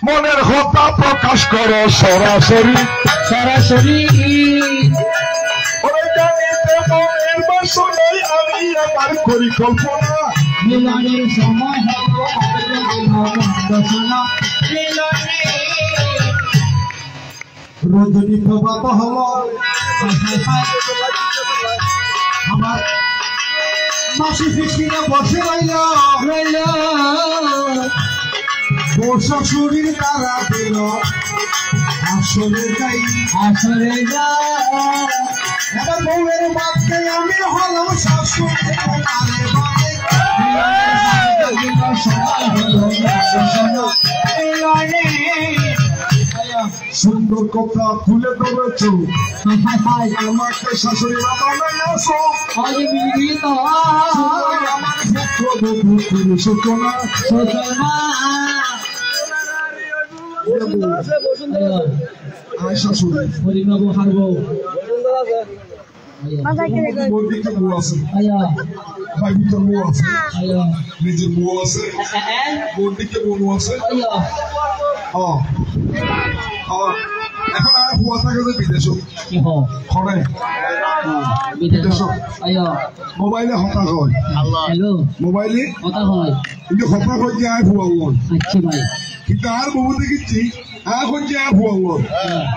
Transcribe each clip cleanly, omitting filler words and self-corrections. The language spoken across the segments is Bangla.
মনের কথা প্রকাশ করো সরাসরি সরাসরি মনের বাসনায় আমি আমার করি কল্পনা মিলনের সময় রজনী প্রভাত হল আমার মাসি ফিসিরা বসে রইল বসা শরীর তারা দিল আসলে যাই এবার বউয়ের বাদকে আমি হলাম শাশুড়ি সুন্দর কথা তুলে ধরেছ আমাকে শাশুড়ি আমার সূচনা শাশুড়ি হরিবাবু হারব নিজের বউ আছে বন্দিকে বউ আছে এখন আর হুয়া থাকে যে বিদেশ খরে বিদেশ মোবাইলে হতাশ হয় মোবাইলে হতাশ হয় কিন্তু হতাশ হচ্ছে আর হুয়া কিন্তু আর বহু দেখেছি আর হচ্ছে আর হুয়া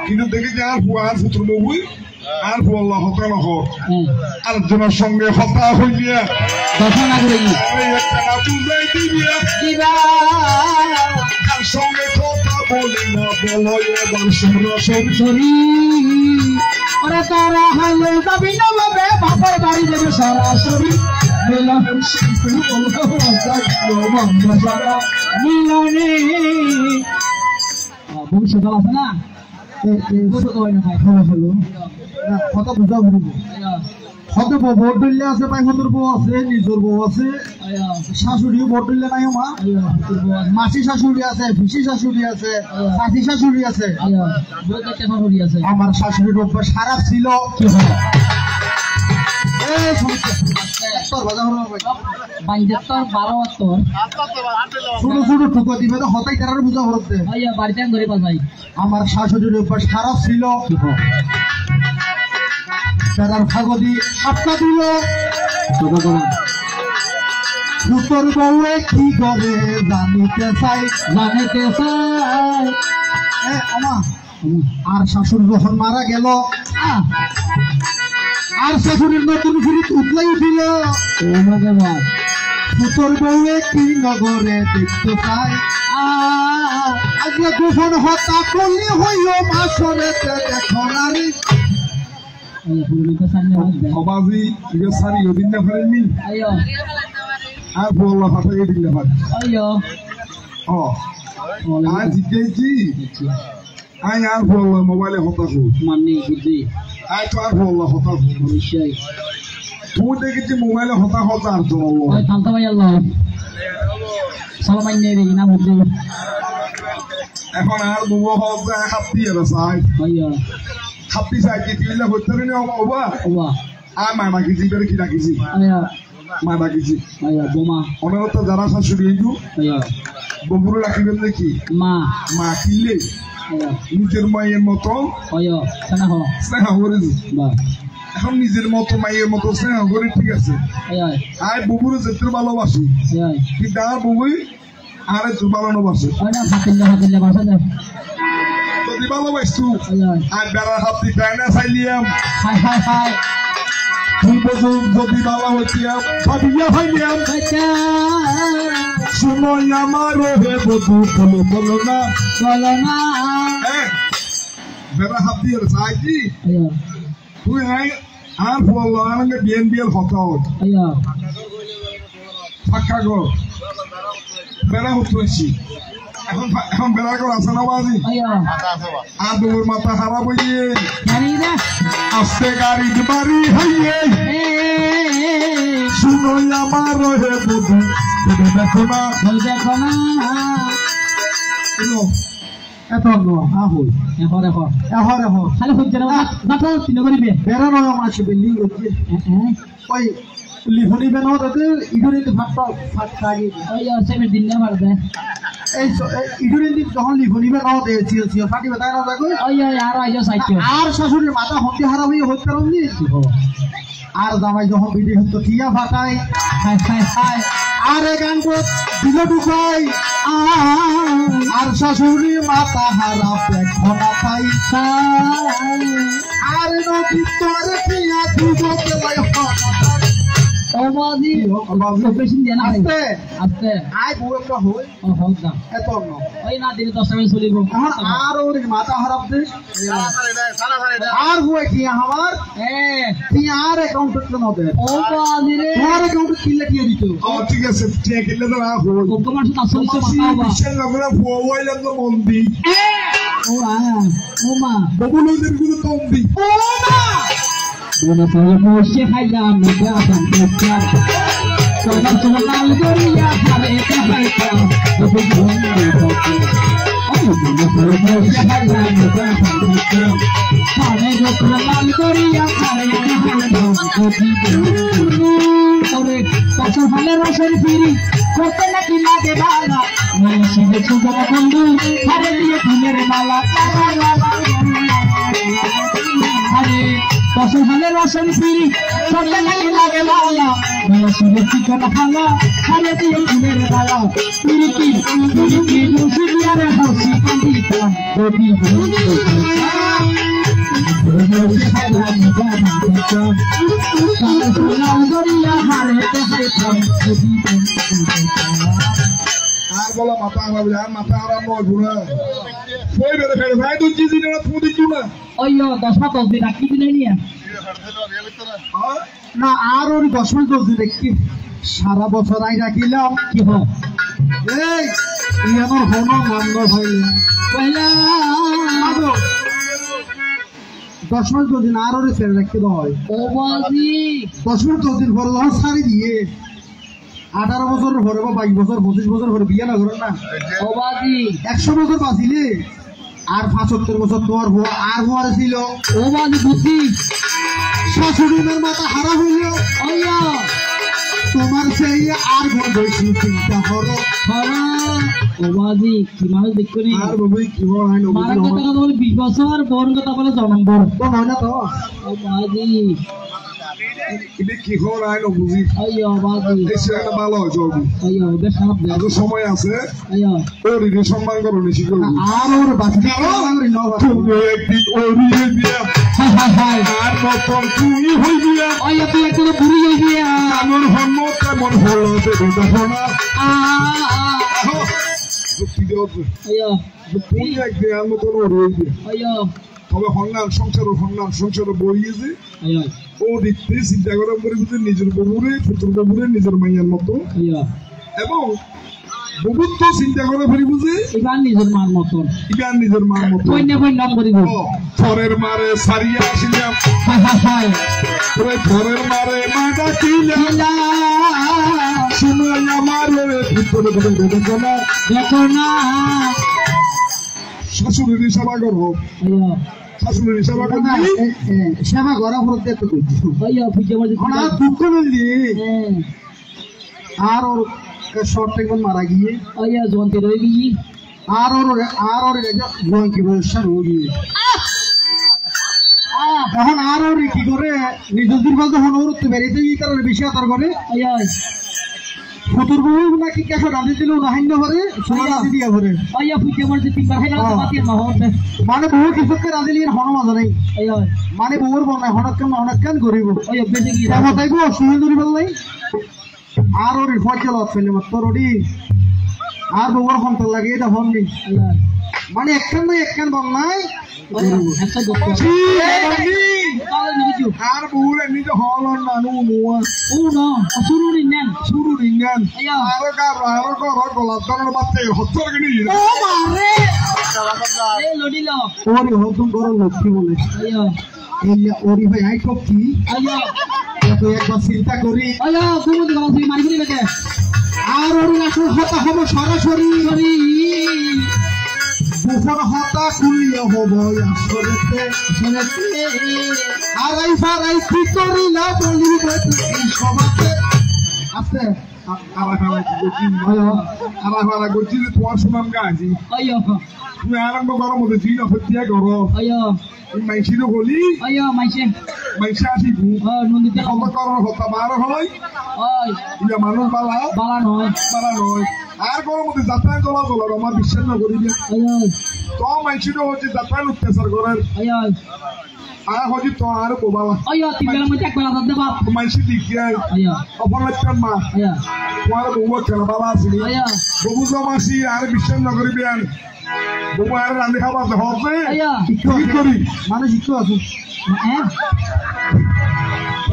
কিন্তু দেখেছি আর হুয়া আর পুত্র বউই আর হুয়া হতা নহ আরেকজনের সঙ্গে হতা হইয়া সঙ্গে কথা বলি না বলো এবার সরাসরি ওরা তারা হালে যাবি না লবে বাপের বাড়ি যাবে সরাসরি মিলনে ভবিষ্যৎ আছে না কথা বুঝা ঘুরবো হত ভোট দিলে আছে ভাই হতর বউ আছে নিজের বউ আছে শাশুড়িও ভোট দিলে নাই মা মাসি শাশুড়ি আছে পিসি শাশুড়ি আছে চাচি শাশুড়ি আছে আমার শাশুড়ির অভ্যাস খারাপ ছিল ছোট ছোট ঠুকো দিবে তো হতাই তার বুঝা হচ্ছে আমার শাশুড়ির অভ্যাস খারাপ ছিল তার ফাগদি আপনা দিল পুতর বউয়ে কি করে জানিতে চাই আর শাশুড়ি যখন মারা গেল আর শাশুড়ির নতুন ফিরিত উঠলাই উঠিল পুতর বউয়ে কি নগরে দেখতে চাই আজকে গোপন হত্যা করলে হইল মাসরে দেখো নারী অবাজি সারি ওদিন না পারেননি আর বললা ফাটাই দিলে পারে আর জিজ্ঞেছি আই আর বললা মোবাইলে হতাশ মানে বুঝি আই তো আর বললা হতাশ নিশ্চয় তুই দেখেছি মোবাইলে হতাশ আর জন্য থামতে ভাই আল্লাহ সালামাই নেই না বুঝলি এখন আর বউ হবে হাতি আর সাই হাতি সাই কি দিলে হতে রে না ওবা আর মামা কি জিবের কি রাখিছি মামা কিছু বোমা অনেক যারা শাশুড়ি এইটু বগুড়ো রাখিবেন দেখি মা মা কিনলে নিজের মায়ের মতো স্নেহ করে এখন নিজের মতো মায়ের মতো স্নেহ করে ঠিক আছে আর বগুড়ো যেতে ভালোবাসি কিন্তু আর বগুই আর একটু ভালোবাসে যদি ভালোবাসু আর বেড়ার হাত দিতে না চাইলিয়াম যদি ভালো হইয়াম ভাবিয়া ভাইয়াম শুনোই আমার হে বধু বলো বলো না বেড়া হাত দিয়ে চাইছি তুই আর বললো আমাকে বিএন বিএল হতাও ফাঁকা গো বেড়া হতেছি এখন বেড়া করে আছে না বাজি আর তোর মাথা হারা বইয়ে আস্তে গাড়ি বাড়ি হইয়ে শুনোই আমার হে বধু দেখো না এত হই এখন খালি হচ্ছে না তিন করিবে বেড়া নয় মাছ বিল্ডিং ওই লিফনি বেন হতে ইডুরি তো ফাট খাগি ওই সেমে দিন না পারবে এই ইডুরি যখন লিফনি বেন হতে চিও ফাটি বেতা না যাগো ওই আর আইজো সাইতো আর শাশুড়ির মাথা হতে হারা হয়ে হতে পারনি আর জামাই যখন বিড়ি হতো টিয়া ফাটায় হায় হায় হায় আরে গান তো দিল ঢুকাই আর শাশুড়ির মাথা হারা পেট ভরা পাই আর নদী তোর পিয়া দুজকে লয় ওবাজি অপারেশন দেনা আস্তে আস্তে আই বউ একটা হই ও হোক না এত ন ওই না দিলে 10 টাকা চলিব আর ওর মাথা হারাপ দে আর হুয়ে কি আমার তুই আর অ্যাকাউন্ট ন দে ওবাজি রে তোমার অ্যাকাউন্ট কিলে কি দিত ঠিক আছে ঠিক কিলে তো রাখ হই তোমার সাথে আসলে বিশাল লগরা ফওয়াইলাম তো মন্দি ও মা ববুলদের গুলো তম্বি ও মা Buona sera, se hai la mia fantasia. Sono l'algoria, farete faita. Dopo il giorno di poco. Buona sera, se hai la mia fantasia. Farete l'algoria, farete faita. Ore, posso fare la serpiri. Corte la china che balla. Non si vede come quando fare le pinere mala. Paso hale rasan piri, sorte lagi lage bala. Maya sire tikana hala, hale diye kuner bala. Piri nusiya hosi pandita, dodi dodi. আর বলা মাথা হারাবে আর মাথা হারাম নয় বুড়া কই বেরে ফেরে ভাই তুই জিজি না তুমি দিছু না ওইও 10 দিন রাখি দিলে নিয়া না আর ওর 10 মাস 10 দিন দেখি সারা বছর আই রাখিলাম কি হয় এই আমার হনো নাম হইলে পয়লা 10 মাস 10 দিন আর ওরে ফেরে রাখতে হয় ও বাজি 10 মাস 10 দিন পরে লস ছাড়ি দিয়ে 18 বছর পরে বা 22 বছর 25 বছর পরে বিয়ে না করেন না ও বাজি 100 বছর বাঁচিলে আর 75 বছর তোমার আর হওয়ার ছিল ও বাজি বুদ্ধি শাশুড়ির মাথা হারা হইল ওইয়া তোমার সেই আর ঘর বসে চিন্তা করো হরা ও বাজি কি মানুষ দেখো নি আর বাবু কি হয় না মারা কথা বলে 20 বছর বোন কথা বলে জন্ম বড় তো নয় না তো ও বাজি এটা কি হয় না বুঝি আইয়া বাজি এসে একটা ভালো হয় জলদি আইয়া বেশ খারাপ দেয় আজ সময় আছে আইয়া ওর রে সম্মান করো নিশি করো আর ওর বাকি তুমি একদিন ওরিয়ে দিয়া হাই হাই হাই আর মতন তুই হই দিয়া আইয়া তুই একটু বুড়ি হয়ে গিয়া আমার হন্ন কেমন হলো দেবে দেখো না যুক্তি দেওয়া আইয়া তুই একদিন আর মতন ওরিয়ে দিয়া আইয়া তবে হন্নান সংসার বইয়েছে আইয়া ও দেখতে চিন্তা করার পরে বুঝে নিজের ববুরে পুত্র ববুরে নিজের মাইয়ার মতো আইয়া এবং বহুত তো চিন্তা করে ফেরি বুঝে এবার নিজের মার মতন ইগান নিজের মার মতো নাম করিব ফরের মারে সারিয়া আসিলাম হাই হাই হাই ফরের মারে মা ডাকিলাম শুনে আমার ভিতরে দেখো না শাশুড়ির সেবা করবো আইয়া শাশুড়ির সেবা করবি সেবা করা করতে তো আইয়া বুঝে মাঝে দুঃখ মিললি আর ওর শর্ট একবার মারা গিয়ে আইয়া জয়ন্তী রয়ে গিয়ে আর ওর কি ব্যবসা রোগী এখন আর ওর কি করে নিজের দিন যখন ওর বেরিয়েছে এই কারণে বেশি আতার করে আইয়া ফুতুর বউ নাকি কেসো রাঁধি দিল নাহিন্য করে সোনা রাঁধি দিয়া করে আইয়া বুঝে মাঝে তিনবার খাই গেল পাতি না হতে মানে বউ কিছুকে রাঁধি লিয়ে হন মাজা নাই আইয়া মানে বউর বনায় হনক কেন করিব আইয়া বেশি কি তাইবো অসুবিধা ধরি বল নাই আর ওর ফজল ফেলে তোর ওডি আর বউর ফোন তো লাগে এটা ফোন নেই আইয়া মানে একখান বল নাই একটা দোকান আর বউরে নিজে হল নানু নোয়া ও না শুরু নিন শুরু রিঙ্গান আইয়া আর গলা ধরনের বাচ্চা হত্তর গনি ও মারে এ লডিল ওরে হতুম বড় লক্ষ্মী বলে আইয়া এই ওরি ভাই আই কি আইয়া তো একবার চিন্তা করি আইয়া তুমি তো গাছ মারি দিলে কে আর ওর আসল হতা হবে সরাসরি বুফর হতা কুলিয়া হবো আসলেতে আর এই ফারাই কি করি না বলিবে এই সমাজে আছে আরা করছি যে তোমার সুনাম গাছি Ayo. তুমি আরম্ভ করো মধ্যে দিন অপেক্ষা করো Ayo. মাইছিল বলি Ayo, Maisha. Maisa আসিবু Oh, nundite. খবর করার হতা বার হয় Oi. ইয়া মানুষ বালা Bala noy. বালা নয় আর কোনো মধ্যে যাত্রা চলা চলার আমার বিশ্বাস না করিবে Ayo. তো মাইছিল হচ্ছে যাত্রা অত্যাচার করার Ayo. আর হচ্ছে তো আর বোবালা Ayo, tinggal mencek bala tante bab. মাইছি দেখিয়া Ayo. অপরাধ মা Ayo. তোমার বউ খেলা বাবা আসিনি Ayo. বউ জমাসি আর বিশ্বাস না করিবেন বউ আর রান্ধে খাবার হবে Ayo. কি করি মানুষ একটু আছে Eh?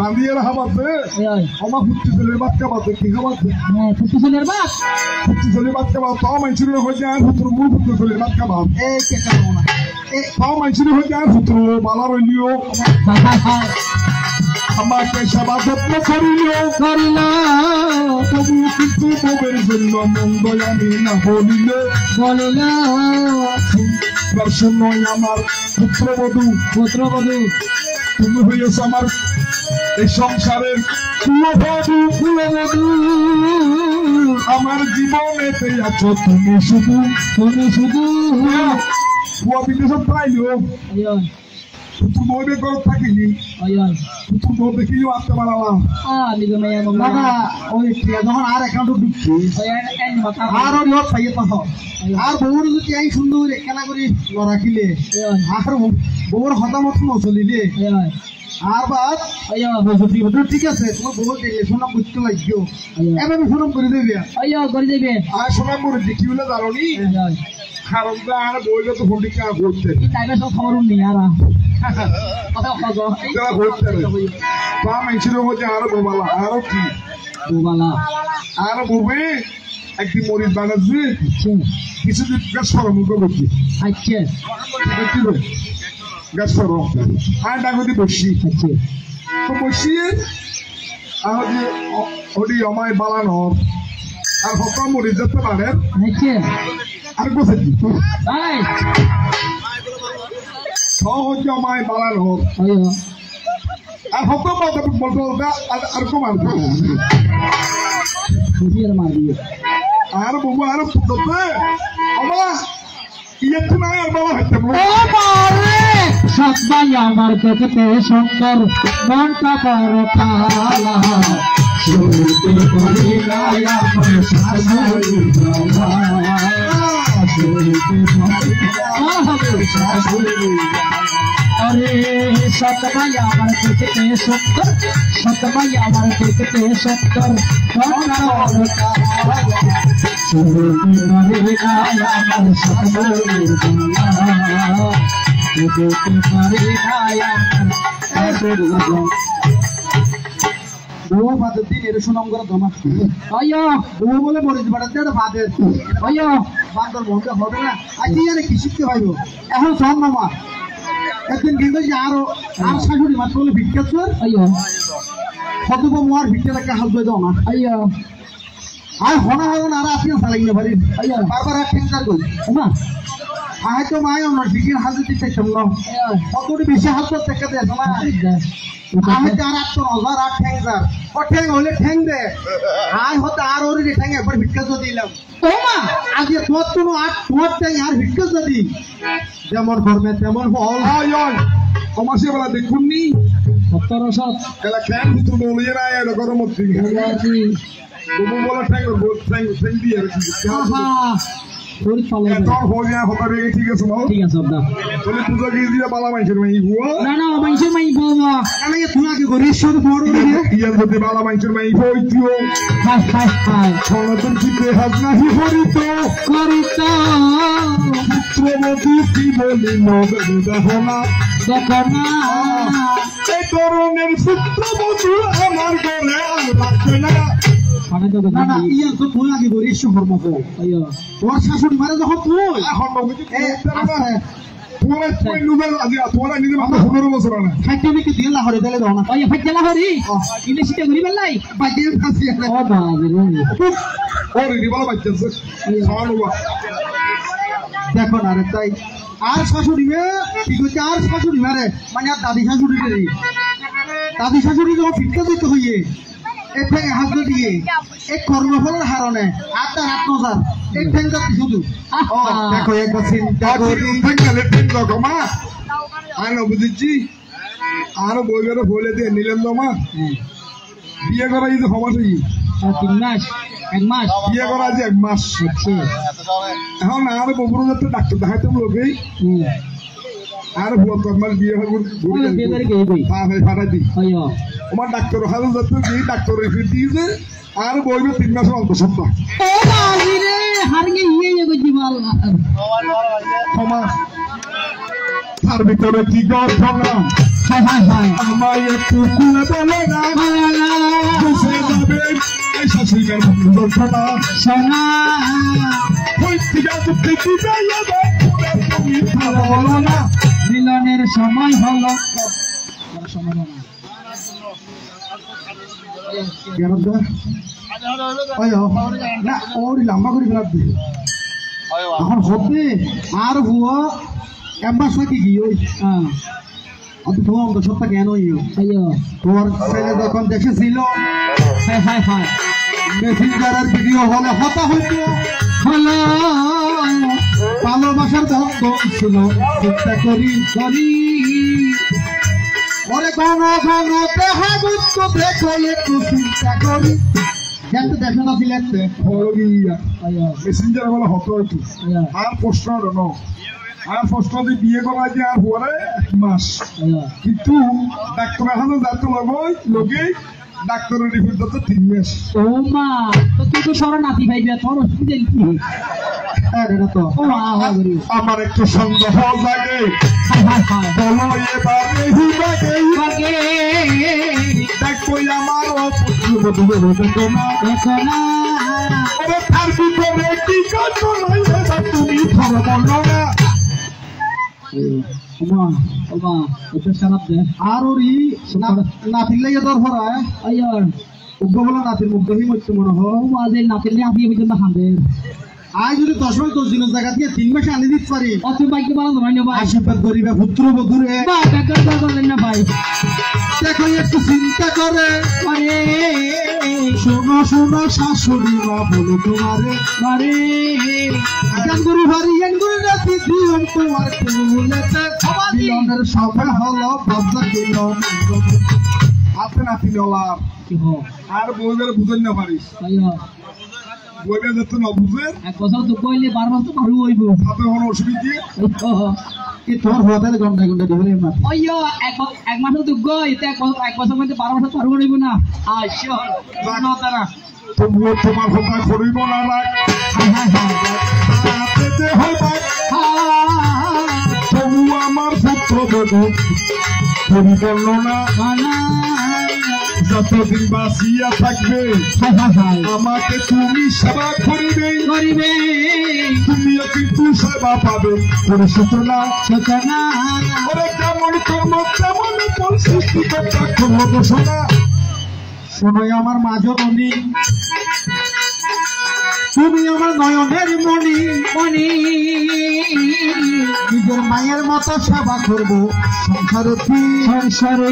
রান্ধিয়ে খাবারতে Ayo. আমার ফুটতে চলে বাদ খাবারতে কি খাবারতে Eh, putu selir bab. ফুটতে চলে বাদ খাবার তাও মাইছিল হচ্ছে আর ফুটুর মুখ ফুটতে চলে বাদ খাবার এই কেটা না তাও মাইছিল হচ্ছে আর ফুটুর বালা রইলিও Hai hai. আমাকে সেবা যত্ন করিলিও Korilo. তবু কিন্তু বউয়ের জন্য মন্দ আমি না বলিলে Bolilo. দর্শন নয় আমার পুত্রবধূ Putra badu. তুমি হইয়াছ আমার এই সংসারের কুলবধূ Badu. আমার জীবনেতে আছো তুমি শুধু Tumi sudu. কুয়া বিদেশ পাইলেও Ayo. পুত্র বউবে করে থাকিনি Ayo. পুত্র বউ দেখিও আসতে পারালাম Ah, ni gome yang না না mama. ওই যখন আর অ্যাকাউন্টে ঢুকছি Saya en mata. আর ওর লোক পাইয়ে তো আর বউর যদি এই সুন্দর একখানা করে রাখিলে Ayo. আর বউর হতামত নচলিলে Ayo. আর বাদ Ayo. ঠিক আছে তোমার বউ দেখলে সুনাম করতে লাগছো Ayo. এবার সুনাম করে দেবে Ayo, gori debe. আর শোনা মরে দেখি বলে জানো নি Ayo. কারণ আর বইলে তো ফোনটি কে করতে Kita besok khabarun ni ara. Apa khabar? যারা করতে তা মাইছিল হচ্ছে আর বোবালা আরো কি Bubala. আর বউবে একদিন মরিচ বানাচ্ছে Aceh. কিছুদিন গাছ সরম করছি Aceh. গাছ সরম আর ডাকতি বসি Aceh. তো বসিয়ে আর ওটি আমায় বালানোর আর হকা মরিচ যেতে পারে Aceh. আর বসে Hai. সহজে আমায় বালানোর Ayo. আর হকা বলতে বলতে আর কমার Musir mari. আর বউ আর ফুটতে আমা ইয়েতে না আর বাবা হইতে Oh mare. Satbay amar kete sunder monta paratala. Surte kori gaya par sasuri jala. Surte kori sasuri jala. Are satbay amar kete sunder. Satbay amar kete sunder monta paratala. Surte kori gaya par sasuri jala. বউ বাদের দিন এর সুনাম করে জমা Ayo, বউ বলে মরিচ বাড়াতে বাদের ayo, বান্দর বলতে হবে না আজকে জানে কি শিখতে পাইব এখন সব মামা একদিন কিন্তু যে আরো আর শাশুড়ি মাত্র বলে ভিক্ষা চোর ayo, হতব মোয়ার ভিক্ষা একটা হাল করে দাও না ayo, আর হনা হয় না আর আপনি চালাই না পারি বারবার আর ঠেঙ্গার করি apa? হয়তো মায় আমার ভিক্ষার হাল দিতে চাইতাম না Ayo, কতটি বেশি হাল করতে দেখা দেয় না হয়তো আর আটশো হাজার আর ঠেঙ্গার ও ঠেং হইলে ঠেং দে আয় হতে আর ওর ঠেং একবার ভিক্ষা তো দিলাম তোমা আজকে তোমার তো আর তোমার ঠেং আর ভিক্ষা যদি যেমন করবে তেমন ফল আয় আয় অমাসে বেলা দেখুন নি 1700 এলা কেন ভিতর বলিয়ে না এর গরম হচ্ছে lagi. বউ বলা ঠ্যাং দিয়ে রেখেছি Aha, sulit kalau তোর হয়ে হতা রেখে ঠিক আছে না tiga sabda. বলে পূজা গিয়ে দিয়ে বালা মাইছের মাই হুয়া Nah, nah, main main bawa. আমি তুমি আগে করি ঈশ্বর বড় ইয়ার মধ্যে বালা মাইছের মাই হইতিও Hai, hai, hai. সনাতন চিত্রে হাজ নাহি হরিত Korita, পুত্রবধূ কি বলি নবের দেহনা dekona. এই তরুণের পুত্রবধূ আমার গলে রাখবে না Mana jago না না tadi? ইয়া তো তুমি আগে করি ঈশ্বর কর্ম Ayo. তোমার শাশুড়ি মারে যখন তুই এখন নবীজি আচ্ছা তোমার তুই নুবেল আজি তোমার নিজে মাথা 15 বছর না খাইতে বিকে দিয়ে লাহরে দিলে দাও না Oh ya, fajjala hari. Ini sih guri belai. বাজিয়ে ফাসি Oh, bagus. ওরে রিবাল বাচ্চাছে সানুবা দেখো না রে তাই আর শাশুড়ি মে কি করছে আর শাশুড়ি মারে মানে আর দাদি শাশুড়ি রে দাদি শাশুড়ি যখন ভিক্ষা দিতে হইয়ে এই ঠেঙে হাত দিয়ে এই কর্মফলের হারণে আত্মার আত্মজার এই ঠেংটা শুধু দেখো একবার চিন্তা করি রকমা আনো বুঝেছি আরো বই বেরো বলে দিয়ে নিলেন তো মা বিয়ে করা যদি সমাজ 3 মাস 1 মাস বিয়ে করা যে 1 মাস এখন আর বগুড়া যাতে ডাক্তার দেখাইতে লোকেই আর বলতো আমার বিয়ে ফাটা দিই আমার ডাক্তার হাজার যাতে গিয়ে ডাক্তার রেখে দিয়েছে আর বইবে 3 মাসের অল্প সপ্তাহ তার ভিতরে কি গঠন আমায় একটু খুলে বলে না বসে যাবে এই শাশুড়িকার গঠনা সোনা বলো না মিলনের সময় হলো না ওর লম্বা করে ফেলার দিবে এখন হবে আর হুয়া এম্বাস নাকি কি ওই অত তোমার তো সবটা কেন তোমার ছেলে যখন দেখেছিল মেসেঞ্জারের ভিডিও হলে হতা হইতো হলো ভালোবাসার বন্ধ ছিল চিন্তা করি ওরে ঘন ঘন দেহা গুচ্ছ দেখো একটু চিন্তা করি কিন্তু দেখে না দিলেন মেসেঞ্জার বলে হতো একটু আর প্রশ্ন আর প্রশ্ন দিয়ে বিয়ে করা যে আর পরে 1 মাস কিন্তু ডাক্তার এখনো যাতে লোকে ডাক্তারের রিপোর্ট যাতে 3 মাস ও মা তো তুই তো সরা নাতি ভাইবা তোর অসুবিধা কি এটা তো আমার একটু সন্দেহ লাগে বলো এবারে বাগে দেখো আমার দেখো না তার ভিতরে কি কাজ তুমি ধরো বলো না আর ওরই নাতির লেগে দরকার বলো নাতির মুখ দেখি মরতে মনে হয় নাতির লেগে আপনি পর্যন্ত হাঁদে আজ যদি 10 মাস 10 দিনের জায়গা দিয়ে 3 মাসে আনি দিতে পারি অত বাইকে বানানো হয় না ভাই আশীর্বাদ করিবে পুত্র বধুরে না ভাই দেখো একটু চিন্তা করে আরে শোনো শোনো শাশুড়ি মা বলো তোমারে আরে গাঙ্গুরি ভারি গাঙ্গুরি রাতি দিন তোমার কুলেতে মিলনের সফল হলো বদলা দিল আপনি নাতি নলার কি হো আর বইবের বুঝেন না পারিস বইবের যত না বুঝে 1 বছর তো কইলে 12 মাস তো পারু হইব আপনি কোনো অসুবিধা দিয়ে কি তোর হতে ঘন্টা ঘন্টা দিবলে মা ওইয়ো 1 মাস তো গই এতে 1 বছর মধ্যে 12 মাস পারু হইব না আচ্ছা না তারা তবুও তোমার কথা করিব না রাখ তবু আমার পুত্র বধূ পরিপূর্ণ না যতদিন বাঁচিয়া থাকবে আমাকে তুমি সেবা করিবে তুমিও কিন্তু সেবা পাবে সূচনা ওরে যেমন কর্ম তেমন ফল সৃষ্টি করতে ঘোষণা শোনো আমার মাঝো মনি তুমি আমার নয়নের মনি নিজের মায়ের মতো সেবা করবো সংসারে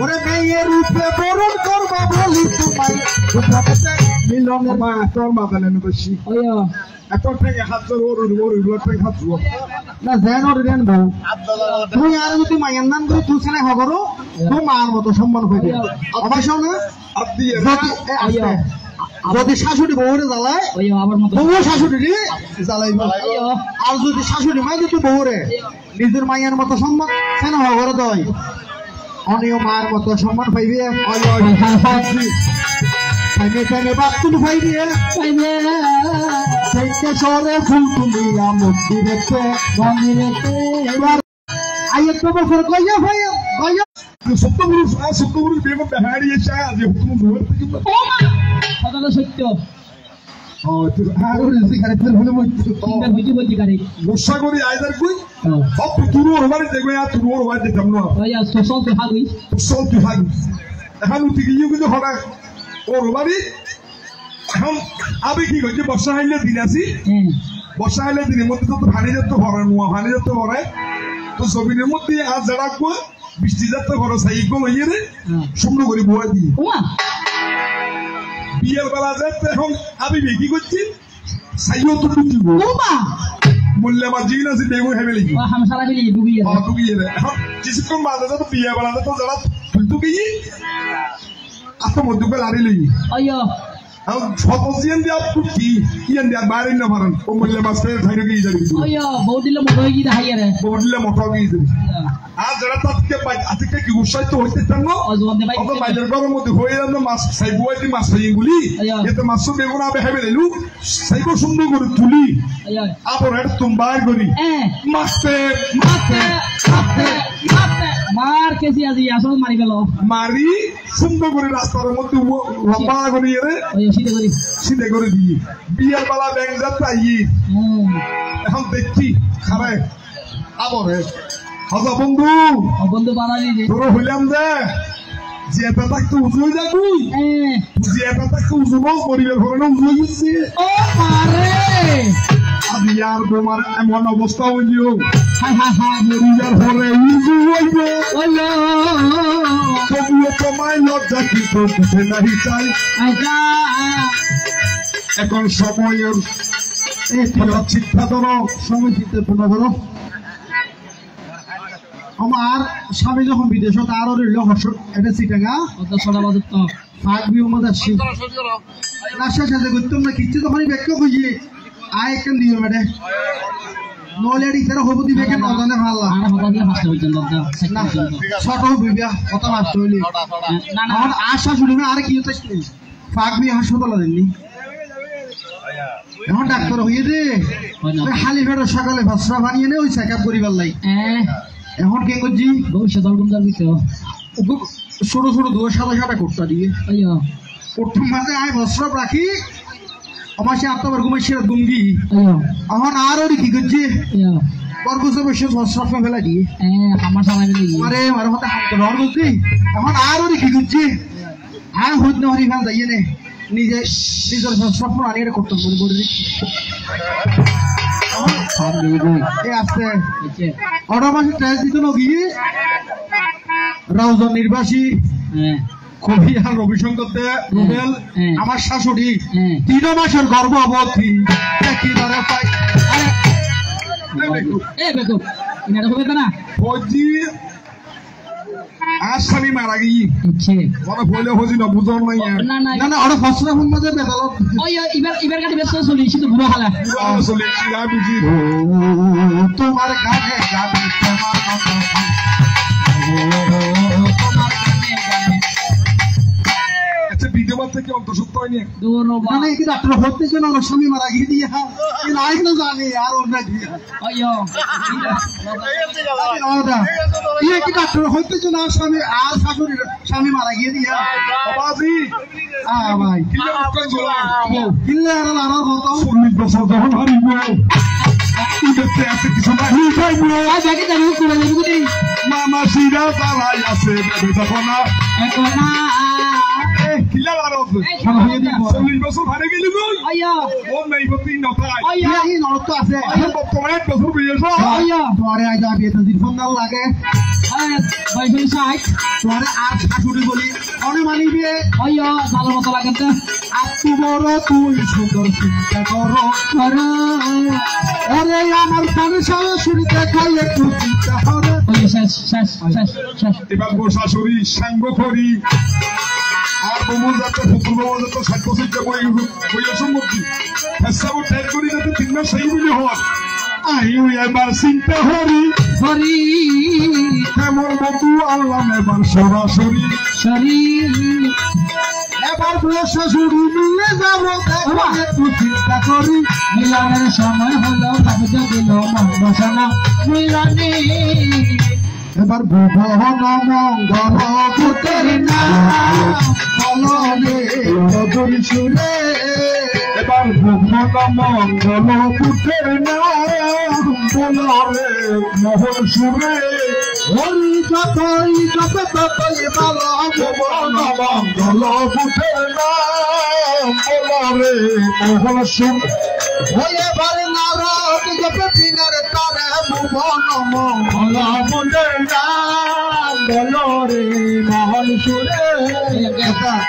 ওরে মেয়ের রূপে বরণ করবো বলি তোমায় মিলনের মা তোর মা জানেন বেশি এত থেকে হাত না যেন রেন বউ তুমি আর যদি মায়ের নাম করে তুই সেনে হগরো তুই মার মতো সম্মান হইবে অবশ্য না যদি শাশুড়ি বউরে জ্বালায় বউ শাশুড়ি জ্বালাইব আর যদি শাশুড়ি মাই যদি বউরে নিজের মায়ের মতো সম্মান সেনে হগরো দয় অনেও মার মতো সম্মান পাইবে বাথরুম পাইবে শহরে ফুল তুলিয়া মূর্তি রেখে আইয়ের তো বছর কইয়া ভাইয়া সত্যগুরু বিয়ে করতে হারিয়ে চায় আজ সত্য গোসা করি আইদার কই সব তুরু হবার দেখবে আর তুরু হবার যেতাম না সব হাগুই সব তুই হাগি এখন উঠে গিয়ে কিন্তু হঠাৎ ওর হবারই এখন আমি কি করছি বর্ষা হাইলে দিন আছি বর্ষা হাইলে দিনের মধ্যে তো ভানি যেত ভরে নোয়া ভানি যেত ভরে তো জমিনের মধ্যে আজ রাখবো বৃষ্টি যাত্রা করো সাইকেল হইয়ে রে সুন্দর করে বয়া দিয়ে বিয়ের বেলা যাচ্ছে এখন আমি কি করছি সাইও তো দিব মূল্য আমার জিন আছে বেগুন হেবে লিখি হামসালা বিলি ডুবিয়ে ডুবিয়ে রে এখন কিছুক্ষণ বাদে তো বিয়ে বেলা তো যারা তুলতু কি আতো মধ্যে লারি লই আইয়া সপজিয়ান দিয়া পুটি ইয়ান দিয়া বাইরে না মারন ও মূল্য মাস্টার খাইরে কি যাবি আইয়া বউদিলে মতো হই কি দেখাইয়া রে বউদিলে মতো কি যাবি আর যারা তাতকে আজকে কি উৎসাহিত হইতে চান না অত বাইরের ঘরের মধ্যে হয়ে যান মাছ সাইবুয়াইতে মাছ খাইগুলি এতে মাছ বেগুন আবে হেবে লইলু সাইব সুন্দর করে তুলি আবার এর তুমবার করি মাছতে মাছতে মাছতে মাছতে মার কেসি আজি আসল মারি গেল মারি সুন্দর করে রাস্তার মধ্যে লম্বা করে এরে সিধে করে দিয়ে বিয়ের বেলা ব্যাংক যাত্রা এখন দেখছি খাবে আবার হাজা বন্ধু বন্ধু বানালি তোর হইলাম যে জিয়াটা থাকতে উঁচু হয়ে যাবি জিয়াটা থাকতে উঁচু বস পরিবার ঘরে উঁচু হয়ে গেছে ও মারে আমি আর তোমার এমন অবস্থা হইলিও হাই হাই হাই পরিবার ঘরে উঁচু হইবে ওলো তবুও তোমায় লজ্জা কি করতে নাহি চাই এখন সময়ের শিক্ষা ধরো সময় চিন্তা ধরো আমার স্বামী যখন বিদেশত আরো রইল এটা চিটাঙ্গা ফাঁকবি আমাদের রাস্তা সাথে করতাম না কিচ্ছু তখনই ব্যাখ্যা খুঁজিয়ে আয় একখান দিও ম্যাডে নলে ইতারা হবো দিবে কেন অজানে ভালো না ছোট হইবিয়া কত মাস হইলি আমার আশা শুনি না আর কি হতে ফাঁকবি হাসপাতাল দেননি এখন ডাক্তার হইয়ে দে খালি ফেরো সকালে ভসরা বানিয়ে নে ওই চেক আপ করিবার লাই এখন কে করছি ভবিষ্যৎ দলগুলো দিতে ছোট ছোট দুয়ে সাদা সাদা কোটটা দিয়ে কোটটার মাঝে আমি ভস্রব রাখি আমার সে আত্মাবার ঘুমাই সেরা দুঙ্গি এখন আরো কি করছি বরগুজে বসে ভস্রব ফেলা দিয়ে আমার সবাই আরে মারে মতো হাত রড করছি এখন আরো কি করছি আর হইত না হরি খান যাইয়ে নে নিজে নিজের ভস্রব আনিয়ে এটা করতে করে দিচ্ছি আছে অর্ডার মাসে ট্রেস দিত নগিয়ে রাউজন নির্বাসী কবি আর রবিশঙ্কর দে রুবেল আমার শাশুড়ি 3 মাসের গর্ভবতী কি ধরে পাই আর স্বামী মারা গিয়ে বড় বলে হজি না বুঝন নাই না না ওরা ফসরা ফোন মাঝে বেদাল ওই এবার কাছে ব্যস্ত চলি শুধু বুড়ো হালা চলে শিরা বুঝি তোমার কাছে যাবি বিধবা থেকে অন্তঃসত্ত্ব হয়নি মানে কি ডাক্তার হতে কেন আমার স্বামী মারা গিয়ে দিয়ে নাই না জানি আর অন্য দিয়ে কি ডাক্তার হতে কেন স্বামী আর শাশুড়ির স্বামী মারা গিয়ে দিয়ে বাবাজি ভাই কিনলে আর আমার কথা 40 বছর যখন হারিব দেখতে আছে কিছু নাহি খাইব মামা সিরা চালাই আছে দেখো না কিলা লারো 40 বছর হারে গেলি গই ও নাই বতি নতাই এই নরত আছে বর্তমানে 1 বছর বিয়েছ তোরে আজ আগে তো দিন ফোন দাও লাগে বাইশে সাইট তোরে আর শাশুড়ি বলি অনে মানিবে ভালো মতো লাগে তো আর তুই বড় তুই সুন্দর চিন্তা করো আরে আমার কানে শাশুড়িতে খাই একটু চিন্তা হবে শেষ শেষ শেষ শেষ এবার গো শাশুড়ি সাঙ্গ করি আর বমন যাতে ফুকুর বমন যাতে 60 বছর বই সম্মতি হেসাবো টের করি যাতে 3 মাস সেই মিলি হওয়া আইও এবার চিন্তা হরি হরি কেমন বন্ধু আল্লাহ এবার সরাসরি সরি এবার শাশুড়ি মিলে যাবো একটু চিন্তা করি মিলনের সময় হলো ভাবজ দিল মন বসানো মিলনে এবার ভুবন মঙ্গল পুতের নাম বলনে মধুর সুরে এবার ভুবন মঙ্গল পুতের নাম বলরে মোহন সুরে হরি যতই যতই ভালো ভুবন মঙ্গল পুতের নাম বলরে মোহন সুরে হয়ে পারে নারা জগতে জপে দিনের তারে ভুবন মঙ্গল বলে বলো রে মহল সুরে এবার